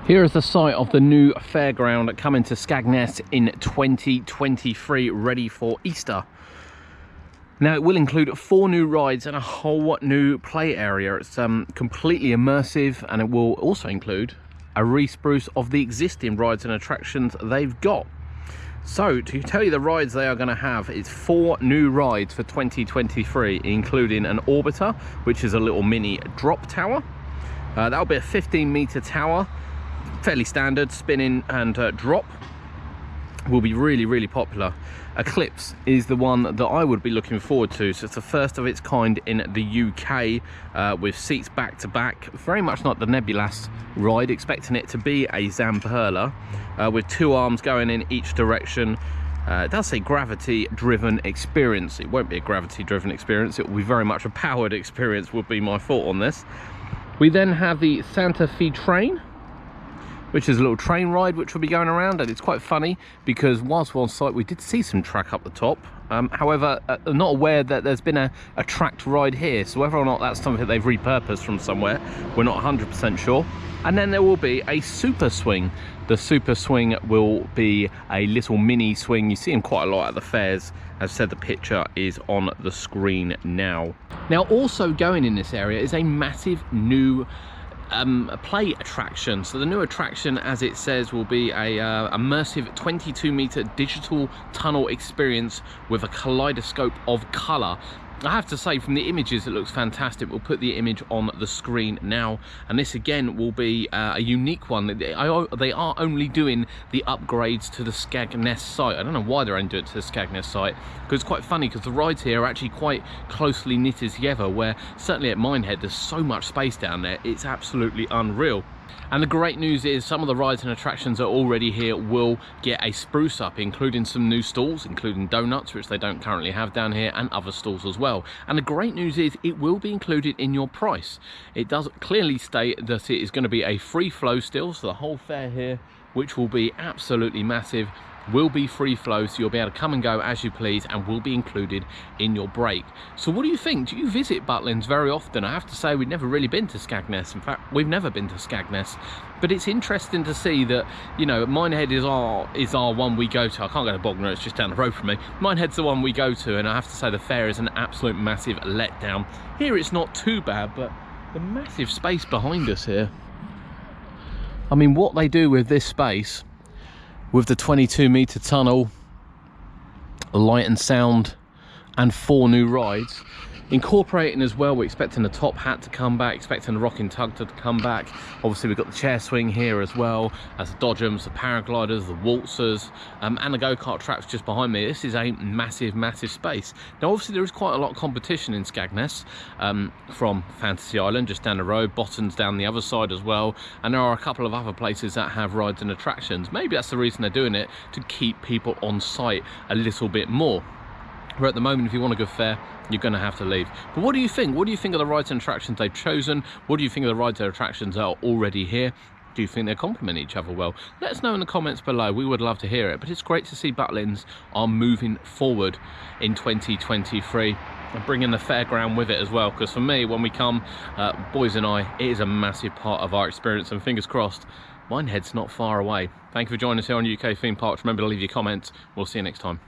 Here is the site of the new fairground coming to Skegness in 2023, ready for Easter. Now it will include 4 new rides and a whole new play area. It's completely immersive, and it will also include a re-spruce of the existing rides and attractions they've got. So to tell you the rides they are going to have, it's 4 new rides for 2023, including an orbiter, which is a little mini drop tower. That'll be a 15-meter tower, fairly standard, spinning and drop. Will be really popular. Eclipse is the one that I would be looking forward to. So it's the first of its kind in the UK, with seats back to back, very much like the Nebulas ride, expecting it to be a Zamperla, with 2 arms going in each direction. It does say gravity driven experience. It won't be a gravity driven experience, it will be very much a powered experience, would be my thought on this. We then have the Santa Fe train, which is a little train ride which will be going around, and it's quite funny because whilst we're on site we did see some track up the top. However, I'm not aware that there's been a tracked ride here, so whether or not that's something they've repurposed from somewhere, we're not 100% sure. And then there will be a super swing. The super swing will be a little mini swing. You see them quite a lot at the fairs. As I said, the picture is on the screen now. Now also going in this area is a massive new play attraction. So the new attraction, as it says, will be a immersive 22-meter digital tunnel experience with a kaleidoscope of color. I have to say, from the images it looks fantastic. We'll put the image on the screen now, and this again will be a unique one. They are only doing the upgrades to the Skegness site. I don't know why they're only doing it to the Skegness site, because it's quite funny because the rides here are actually quite closely knitted together, where certainly at Minehead there's so much space down there, it's absolutely unreal. And the great news is some of the rides and attractions that are already here will get a spruce up, including some new stalls, including donuts, which they don't currently have down here, and other stalls as well. And the great news is it will be included in your price. It does clearly state that it is going to be a free flow still, so the whole fair here, which will be absolutely massive, will be free flow, so you'll be able to come and go as you please and will be included in your break. So what do you think? Do you visit Butlins very often? I have to say we've never really been to Skegness. In fact, we've never been to Skegness, but it's interesting to see that, you know, Minehead is our one we go to. I can't go to Bognor, it's just down the road from me. Minehead's the one we go to, and I have to say the fair is an absolute massive letdown. Here it's not too bad, but the massive space behind us here, I mean, what they do with this space, with the 22-meter tunnel, light and sound, and 4 new rides, incorporating as well, we're expecting the top hat to come back, expecting the rocking tug to come back. Obviously we've got the chair swing here as well, as the dodgems, the paragliders, the waltzers, and the go-kart tracks just behind me. This is a massive space. Now obviously there is quite a lot of competition in Skegness, from Fantasy Island just down the road, Butlins down the other side as well, and there are a couple of other places that have rides and attractions. Maybe that's the reason they're doing it, to keep people on site a little bit more. Where at the moment, if you want a good fare, you're going to have to leave. But what do you think? What do you think of the rides and attractions they've chosen? What do you think of the rides and attractions that are already here? Do you think they complement each other well? Let us know in the comments below. We would love to hear it. But it's great to see Butlins are moving forward in 2023 and bringing the fairground with it as well. Because for me, when we come, boys and I, it is a massive part of our experience. And fingers crossed, Minehead's not far away. Thank you for joining us here on UK Theme Parks. Remember to leave your comments. We'll see you next time.